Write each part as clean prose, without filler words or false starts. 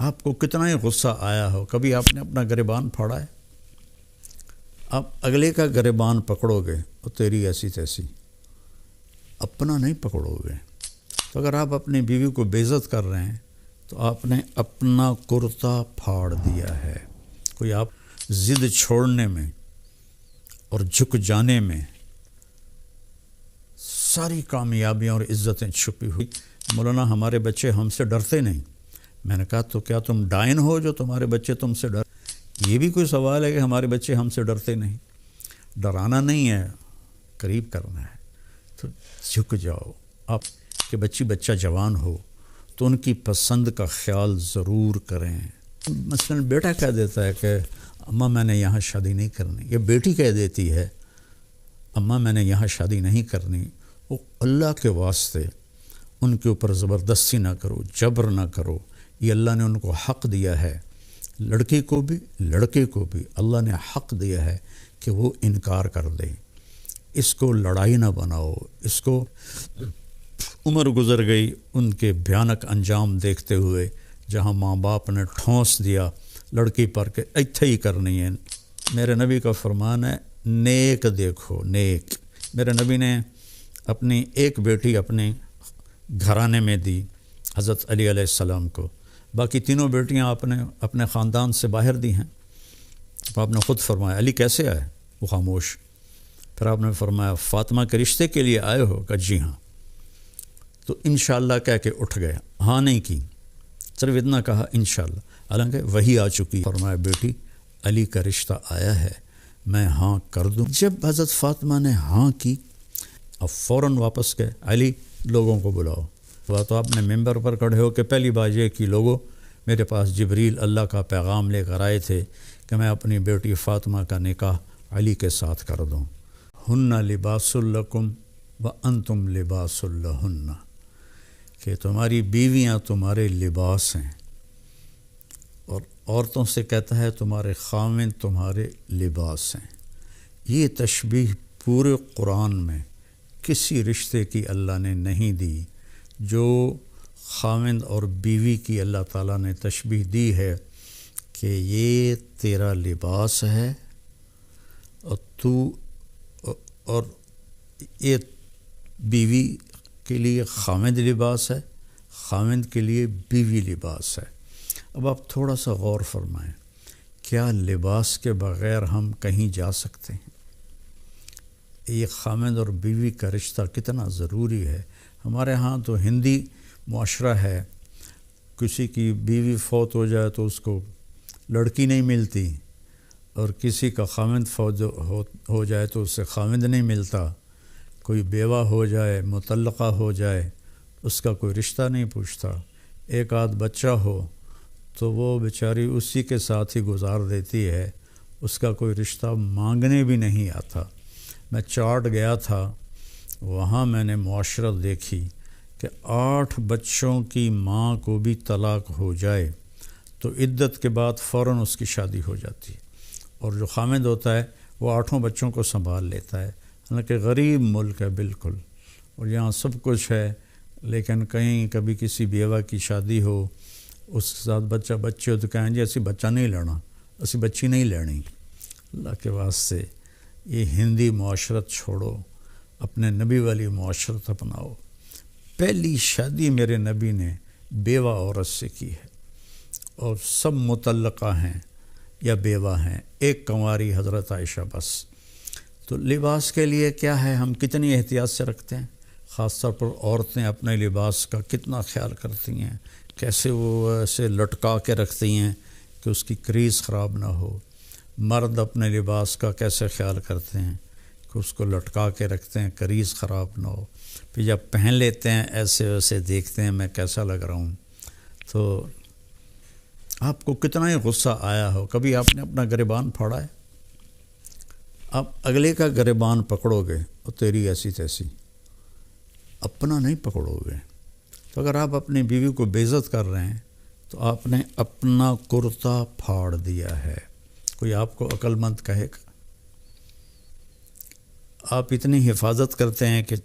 آپ کو کتنا ہی غصہ آیا ہو، کبھی آپ نے اپنا گریبان پھاڑا ہے؟ آپ اگلے کا گریبان پکڑو گے اور تیری ایسی تیسی، اپنا نہیں پکڑو گے۔ تو اگر آپ اپنی بیوی کو بے عزت کر رہے ہیں تو آپ نے اپنا کرتا پھاڑ دیا ہے۔ کوئی آپ ضد چھوڑنے میں اور جھک جانے میں ساری کامیابیاں اور عزتیں چھپی ہوئی۔ مولانا ہمارے بچے ہم سے ڈرتے نہیں۔ میں نے کہا تو کیا تم ڈائن ہو جو تمہارے بچے تم سے ڈر؟ یہ بھی کوئی سوال ہے کہ ہمارے بچے ہم سے ڈرتے نہیں؟ ڈرانا نہیں ہے، قریب کرنا ہے۔ تو جھک جاؤ۔ آپ کہ بچہ جوان ہو تو ان کی پسند کا خیال ضرور کریں۔ مثلا بیٹا کہہ دیتا ہے کہ اماں میں نے یہاں شادی نہیں کرنی، یا بیٹی کہہ دیتی ہے اماں میں نے یہاں شادی نہیں کرنی، وہ اللہ کے واسطے ان کے اوپر زبردستی نہ کرو، جبر نہ کرو۔ یہ اللہ نے ان کو حق دیا ہے، لڑکی کو بھی لڑکے کو بھی اللہ نے حق دیا ہے کہ وہ انکار کر دے۔ اس کو لڑائی نہ بناؤ۔ اس کو عمر گزر گئی ان کے بھیانک انجام دیکھتے ہوئے، جہاں ماں باپ نے ٹھونس دیا لڑکی پر کہ ایتھے ہی کرنی ہے۔ میرے نبی کا فرمان ہے نیک دیکھو، نیک۔ میرے نبی نے اپنی ایک بیٹی اپنے گھرانے میں دی حضرت علی علیہ السلام کو، باقی تینوں بیٹیاں آپ نے اپنے خاندان سے باہر دی ہیں۔ تو آپ نے خود فرمایا علی کیسے آئے؟ وہ خاموش۔ پھر آپ نے فرمایا فاطمہ کے رشتے کے لیے آئے ہو؟ کہ جی ہاں۔ تو انشاءاللہ کہہ کے اٹھ گیا، ہاں نہیں کی، صرف اتنا کہا انشاءاللہ، حالانکہ وہی آ چکی۔ فرمایا بیٹی علی کا رشتہ آیا ہے، میں ہاں کر دوں؟ جب حضرت فاطمہ نے ہاں کی، اب فوراً واپس گئے، علی لوگوں کو بلاؤ۔ تو آپ نے ممبر پر کھڑے ہو کہ پہلی بات یہ کہ لوگوں میرے پاس جبریل اللہ کا پیغام لے کر آئے تھے کہ میں اپنی بیٹی فاطمہ کا نکاح علی کے ساتھ کر دوں۔ ہن لباس لکم وانتم لباس لہن، کہ تمہاری بیویاں تمہارے لباس ہیں، اور عورتوں سے کہتا ہے تمہارے خاوند تمہارے لباس ہیں۔ یہ تشبیہ پورے قرآن میں کسی رشتے کی اللہ نے نہیں دی جو خاوند اور بیوی کی اللہ تعالیٰ نے تشبیہ دی ہے کہ یہ تیرا لباس ہے، اور تو اور یہ بیوی کے لیے خاوند لباس ہے، خاوند کے لیے بیوی لباس ہے۔ اب آپ تھوڑا سا غور فرمائیں، کیا لباس کے بغیر ہم کہیں جا سکتے ہیں؟ یہ خاوند اور بیوی کا رشتہ کتنا ضروری ہے۔ ہمارے ہاں تو ہندی معاشرہ ہے، کسی کی بیوی فوت ہو جائے تو اس کو لڑکی نہیں ملتی، اور کسی کا خاوند فوت ہو جائے تو اس سے خاوند نہیں ملتا، کوئی بیوہ ہو جائے، مطلقہ ہو جائے، اس کا کوئی رشتہ نہیں پوچھتا، ایک آدھ بچہ ہو تو وہ بیچاری اسی کے ساتھ ہی گزار دیتی ہے، اس کا کوئی رشتہ مانگنے بھی نہیں آتا۔ میں چاٹ گیا تھا، وہاں میں نے معاشرت دیکھی کہ 8 بچوں کی ماں کو بھی طلاق ہو جائے تو عدت کے بعد فوراً اس کی شادی ہو جاتی ہے، اور جو خامد ہوتا ہے وہ 8 بچوں کو سنبھال لیتا ہے۔ حالانکہ غریب ملک ہے بالکل، اور یہاں سب کچھ ہے، لیکن کہیں کبھی کسی بیوہ کی شادی ہو، اس کے ساتھ بچے ہو تو کہیں جی اسی بچہ نہیں لینا، اسی بچی نہیں لینی۔ اللہ کے واسطے یہ ہندی معاشرت چھوڑو، اپنے نبی والی معاشرت اپناؤ۔ پہلی شادی میرے نبی نے بیوہ عورت سے کی ہے، اور سب مطلقہ ہیں یا بیوہ ہیں، ایک کنواری حضرت عائشہ بس۔ تو لباس کے لیے کیا ہے، ہم کتنی احتیاط سے رکھتے ہیں، خاص طور پر عورتیں اپنے لباس کا کتنا خیال کرتی ہیں، کیسے وہ ایسے لٹکا کے رکھتی ہیں کہ اس کی کریز خراب نہ ہو۔ مرد اپنے لباس کا کیسے خیال کرتے ہیں کہ اس کو لٹکا کے رکھتے ہیں، کریز خراب نہ ہو، پھر جب پہن لیتے ہیں ایسے ویسے دیکھتے ہیں میں کیسا لگ رہا ہوں۔ تو آپ کو کتنا ہی غصہ آیا ہو، کبھی آپ نے اپنا گریبان پھاڑا ہے؟ آپ اگلے کا گریبان پکڑو گے اور تیری ایسی تیسی، اپنا نہیں پکڑو گے۔ تو اگر آپ اپنی بیوی کو بے عزت کر رہے ہیں تو آپ نے اپنا کرتا پھاڑ دیا ہے۔ کوئی آپ کو عقل مند کہے گا؟ آپ اتنی حفاظت کرتے ہیں کہ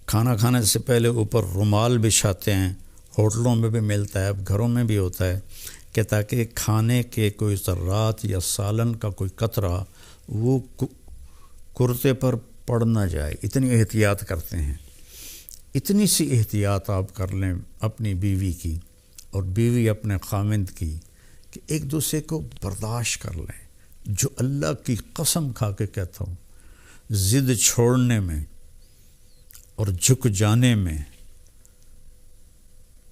کھانا کھانے سے پہلے اوپر رومال بچھاتے ہیں، ہوٹلوں میں بھی ملتا ہے، اب گھروں میں بھی ہوتا ہے کہ تاکہ کھانے کے کوئی ذرات یا سالن کا کوئی قطرہ وہ کرتے پر پڑ نہ جائے، اتنی احتیاط کرتے ہیں۔ اتنی سی احتیاط آپ کر لیں اپنی بیوی کی اور بیوی اپنے خاوند کی کہ ایک دوسرے کو برداشت کر لیں۔ جو اللہ کی قسم کھا کے کہتا ہوں، ضد چھوڑنے میں اور جھک جانے میں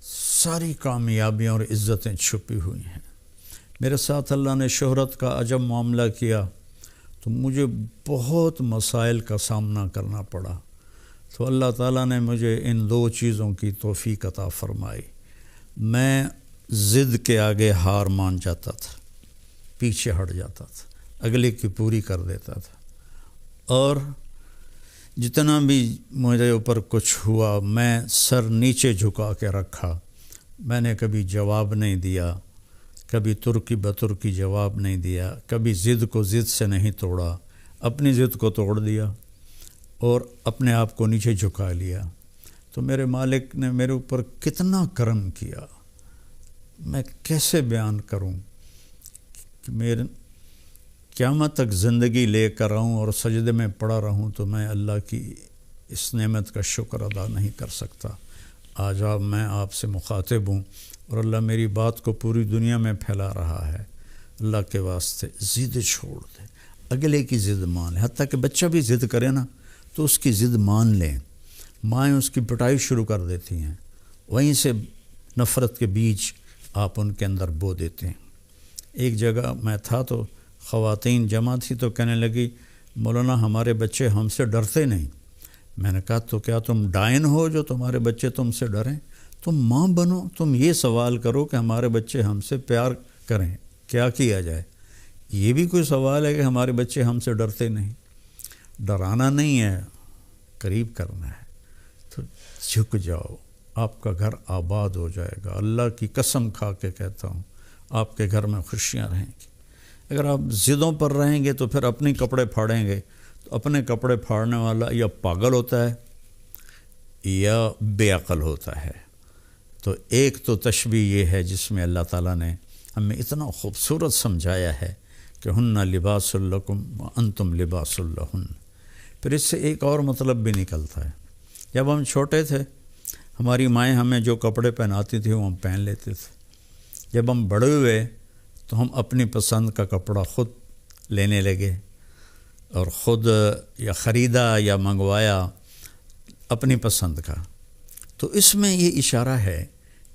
ساری کامیابیاں اور عزتیں چھپی ہوئی ہیں۔ میرے ساتھ اللہ نے شہرت کا عجب معاملہ کیا تو مجھے بہت مسائل کا سامنا کرنا پڑا، تو اللہ تعالیٰ نے مجھے ان دو چیزوں کی توفیق عطا فرمائی۔ میں ضد کے آگے ہار مان جاتا تھا، پیچھے ہٹ جاتا تھا، اگلے کی پوری کر دیتا تھا، اور جتنا بھی میرے اوپر کچھ ہوا میں سر نیچے جھکا کے رکھا۔ میں نے کبھی جواب نہیں دیا، کبھی ترکی بترکی جواب نہیں دیا، کبھی ضد کو ضد سے نہیں توڑا، اپنی ضد کو توڑ دیا اور اپنے آپ کو نیچے جھکا لیا۔ تو میرے مالک نے میرے اوپر کتنا کرم کیا، میں کیسے بیان کروں کہ میرے قیامت تک زندگی لے کر آؤں اور سجدے میں پڑا رہوں تو میں اللہ کی اس نعمت کا شکر ادا نہیں کر سکتا۔ آج میں آپ سے مخاطب ہوں اور اللہ میری بات کو پوری دنیا میں پھیلا رہا ہے۔ اللہ کے واسطے ضد چھوڑ دے، اگلے کی ضد مان لیں، حتیٰ کہ بچہ بھی ضد کرے نا تو اس کی ضد مان لیں۔ مائیں اس کی پٹائی شروع کر دیتی ہیں، وہیں سے نفرت کے بیج آپ ان کے اندر بو دیتے ہیں۔ ایک جگہ میں تھا تو خواتین جمع تھی تو کہنے لگی مولانا ہمارے بچے ہم سے ڈرتے نہیں۔ میں نے کہا تو کیا تم ڈائن ہو جو تمہارے بچے تم سے ڈریں؟ تم ماں بنو، تم یہ سوال کرو کہ ہمارے بچے ہم سے پیار کریں، کیا کیا جائے؟ یہ بھی کوئی سوال ہے کہ ہمارے بچے ہم سے ڈرتے نہیں؟ ڈرانا نہیں ہے، قریب کرنا ہے۔ تو جھک جاؤ، آپ کا گھر آباد ہو جائے گا۔ اللہ کی قسم کھا کے کہتا ہوں آپ کے گھر میں خوشیاں رہیں گی۔ اگر آپ ضدوں پر رہیں گے تو پھر اپنے کپڑے پھاڑیں گے، تو اپنے کپڑے پھاڑنے والا یا پاگل ہوتا ہے یا بے عقل ہوتا ہے۔ تو ایک تو تشبیہ یہ ہے جس میں اللہ تعالیٰ نے ہمیں اتنا خوبصورت سمجھایا ہے کہ ہن لباس لکم وانتم لباس لہن۔ پھر اس سے ایک اور مطلب بھی نکلتا ہے، جب ہم چھوٹے تھے ہماری مائیں ہمیں جو کپڑے پہناتی تھیں وہ ہم پہن لیتے تھے۔ جب ہم بڑے ہوئے تو ہم اپنی پسند کا کپڑا خود لینے لگے اور خود یا خریدا یا منگوایا اپنی پسند کا۔ تو اس میں یہ اشارہ ہے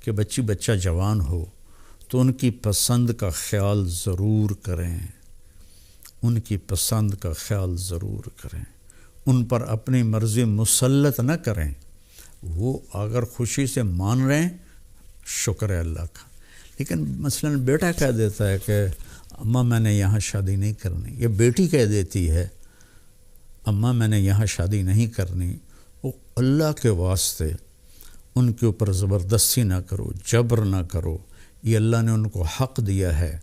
کہ بچہ جوان ہو تو ان کی پسند کا خیال ضرور کریں، ان کی پسند کا خیال ضرور کریں، ان پر اپنی مرضی مسلط نہ کریں۔ وہ اگر خوشی سے مان رہے ہیں شکر ہے اللہ کا، لیکن مثلاً بیٹا کہہ دیتا ہے کہ اماں میں نے یہاں شادی نہیں کرنی، یا بیٹی کہہ دیتی ہے اماں میں نے یہاں شادی نہیں کرنی، وہ اللہ کے واسطے ان کے اوپر زبردستی نہ کرو، جبر نہ کرو۔ یہ اللہ نے ان کو حق دیا ہے،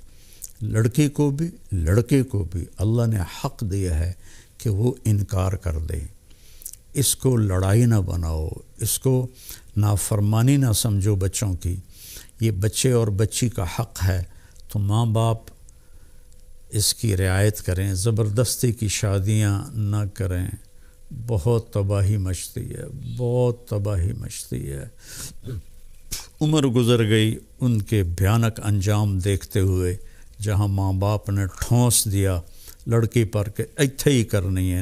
لڑکی کو بھی لڑکے کو بھی اللہ نے حق دیا ہے کہ وہ انکار کر دے۔ اس کو لڑائی نہ بناؤ، اس کو نافرمانی نہ سمجھو بچوں کی۔ یہ بچے اور بچی کا حق ہے، تو ماں باپ اس کی رعایت کریں، زبردستی کی شادیاں نہ کریں۔ بہت تباہی مچتی ہے، بہت تباہی مچتی ہے۔ عمر گزر گئی ان کے بھیانک انجام دیکھتے ہوئے، جہاں ماں باپ نے ٹھونس دیا لڑکی پر کہ ایتھے ہی کرنی ہے،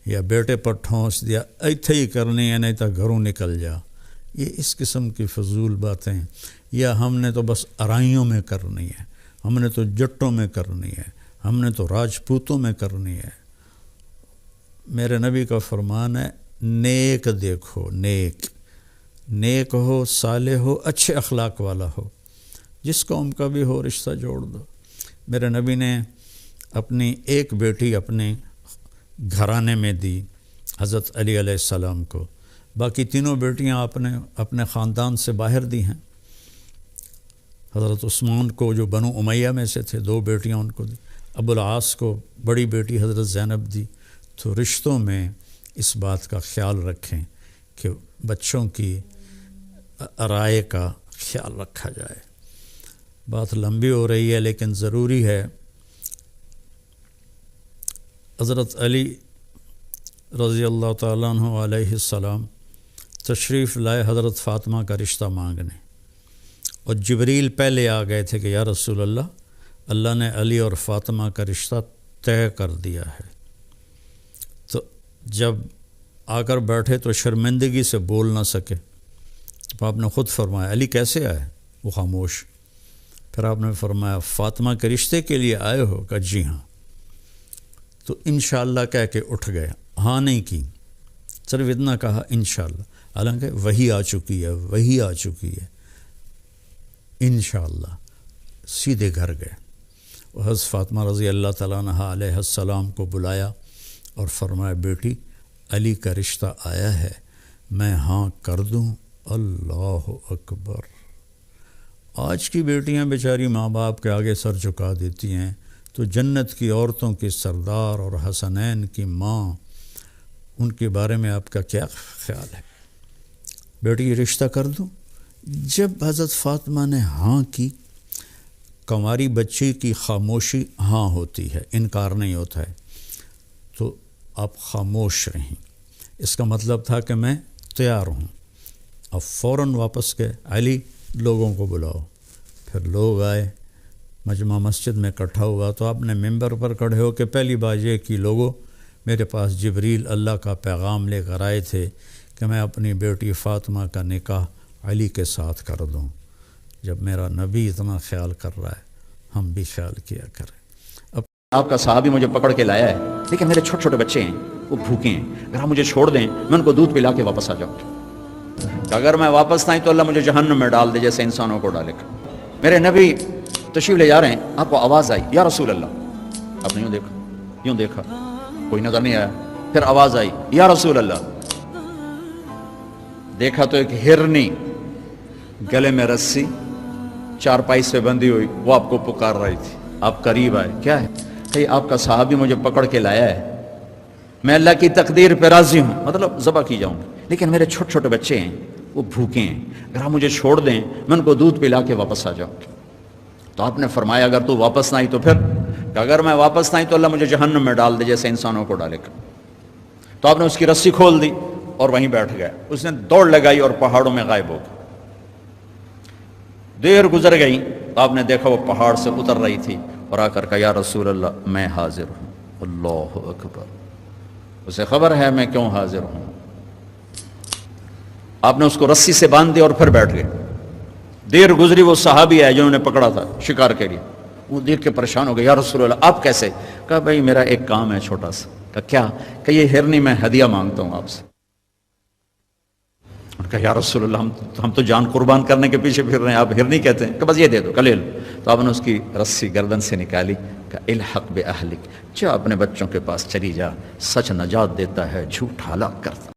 یا بیٹے پر ٹھونس دیا ایتھے ہی کرنی ہے نہیں تو گھروں نکل جا۔ یہ اس قسم کی فضول باتیں، یا ہم نے تو بس ارائیوں میں کرنی ہے، ہم نے تو جٹوں میں کرنی ہے، ہم نے تو راجپوتوں میں کرنی ہے۔ میرے نبی کا فرمان ہے نیک دیکھو، نیک ہو، صالح ہو، اچھے اخلاق والا ہو، جس قوم کا بھی ہو رشتہ جوڑ دو۔ میرے نبی نے اپنی ایک بیٹی اپنے گھرانے میں دی حضرت علی علیہ السلام کو، باقی تینوں بیٹیاں آپ نے اپنے خاندان سے باہر دی ہیں۔ حضرت عثمان کو جو بنو امیہ میں سے تھے 2 بیٹیاں ان کو دی، ابو العاص کو بڑی بیٹی حضرت زینب دی۔ تو رشتوں میں اس بات کا خیال رکھیں کہ بچوں کی رائے کا خیال رکھا جائے۔ بات لمبی ہو رہی ہے لیکن ضروری ہے. حضرت علی رضی اللہ تعالیٰ عنہ علیہ السلام تشریف لائے حضرت فاطمہ کا رشتہ مانگنے، اور جبریل پہلے آ گئے تھے کہ یا رسول اللہ، اللہ نے علی اور فاطمہ کا رشتہ طے کر دیا ہے. تو جب آ کر بیٹھے تو شرمندگی سے بول نہ سکے، تو آپ نے خود فرمایا علی کیسے آئے؟ وہ خاموش. پھر آپ نے فرمایا فاطمہ کے رشتے کے لیے آئے ہو؟ کہ جی ہاں. تو انشاءاللہ کہہ کے اٹھ گیا، ہاں نہیں کی، صرف اتنا کہا انشاءاللہ، حالانکہ وہی آ چکی ہے، وہی آ چکی ہے. انشاءاللہ سیدھے گھر گئے. حضرت فاطمہ رضی اللہ تعالیٰ عنہ علیہ السلام کو بلایا اور فرمایا بیٹی علی کا رشتہ آیا ہے، میں ہاں کر دوں؟ اللہ اکبر. آج کی بیٹیاں بیچاری ماں باپ کے آگے سر جھکا دیتی ہیں، تو جنت کی عورتوں کی سردار اور حسنین کی ماں، ان کے بارے میں آپ کا کیا خیال ہے؟ بیٹی یہ رشتہ کر دوں؟ جب حضرت فاطمہ نے ہاں کی، کنواری بچی کی خاموشی ہاں ہوتی ہے، انکار نہیں ہوتا ہے، تو آپ خاموش رہیں. اس کا مطلب تھا کہ میں تیار ہوں. اب فوراً واپس گئے، علی لوگوں کو بلاؤ. پھر لوگ آئے، مجمع مسجد میں اکٹھا ہوا. تو آپ نے ممبر پر کھڑے ہو کے پہلی بات یہ کہ لوگوں، میرے پاس جبریل اللہ کا پیغام لے کر آئے تھے کہ میں اپنی بیٹی فاطمہ کا نکاح علی کے ساتھ کر دوں. جب میرا نبی اتنا خیال کر رہا ہے، ہم بھی خیال کیا کریں. آپ کا صحابی مجھے پکڑ کے لایا ہے، لیکن میرے چھوٹے چھوٹے بچے ہیں، وہ بھوکے ہیں، اگر آپ مجھے چھوڑ دیں میں ان کو دودھ پلا کے واپس آ جاؤں. کہ اگر میں واپس نہ آئی تو اللہ مجھے جہنم میں ڈال دے جیسے انسانوں کو ڈالے گا. میرے نبی تشریف لے جا رہے ہیں، آپ کو آواز آئی یا رسول اللہ. آپ نے یوں دیکھا کوئی نظر نہیں آیا. پھر آواز آئی یا رسول اللہ. دیکھا تو ایک ہرنی گلے میں رسی چارپائی سے بندھی ہوئی، وہ آپ کو پکار رہی تھی. آپ قریب آئے، کیا ہے؟ کہ آپ کا صحابی مجھے پکڑ کے لایا ہے، میں اللہ کی تقدیر پہ راضی ہوں، مطلب ذبح کی جاؤں، لیکن میرے چھوٹے چھوٹے بچے ہیں، وہ بھوکے ہیں، اگر آپ مجھے چھوڑ دیں میں ان کو دودھ پلا کے واپس آ جاؤں. تو آپ نے فرمایا اگر تو واپس نہ آئی تو پھر؟ کہ اگر میں واپس نہ آئی تو اللہ مجھے جہنم میں ڈال دے جیسے انسانوں کو ڈالے گا. تو آپ نے اس کی رسی کھول دی اور وہیں بیٹھ گیا. اس نے دوڑ لگائی اور پہاڑوں میں غائب ہو گیا. دیر گزر گئی تو آپ نے دیکھا وہ پہاڑ سے اتر رہی تھی اور آ کر کہا یا رسول اللہ میں حاضر ہوں. اللہ اکبر. اسے خبر ہے میں کیوں حاضر ہوں. آپ نے اس کو رسی سے باندھ دیا اور پھر بیٹھ گئے. دیر گزری، وہ صحابی ہے جنہوں نے پکڑا تھا شکار کے لیے، وہ دیکھ کے پریشان ہو گئے، یا رسول اللہ آپ کیسے؟ کہا بھائی میرا ایک کام ہے چھوٹا سا. کہا کیا؟ کہ یہ ہرنی میں ہدیہ مانگتا ہوں آپ سے. کہا یا رسول اللہ ہم تو جان قربان کرنے کے پیچھے پھر رہے ہیں، آپ ہرنی کہتے ہیں؟ کہ بس یہ دے دو، کہ لے لو. تو آپ نے اس کی رسی گردن سے نکالی، کہ الحق باہلک، جا اپنے بچوں کے پاس چلی جا، سچ نجات دیتا ہے، جھوٹ ہلاک کرتا.